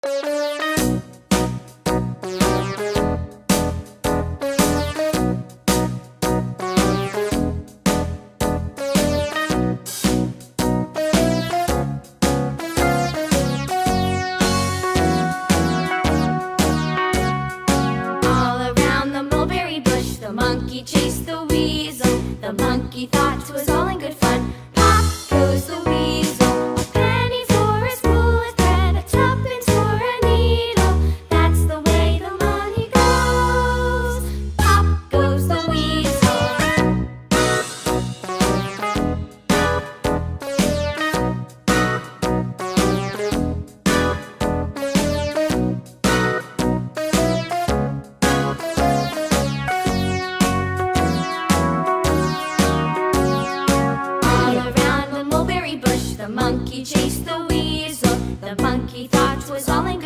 The monkey chased the weasel. The monkey thought 'twas all in good fun. Pop goes the weasel. A penny for a spool of thread, a tuppence for a needle. That's the way the money goes. Pop goes the weasel. The monkey chased the weasel. The monkey thought 'twas all in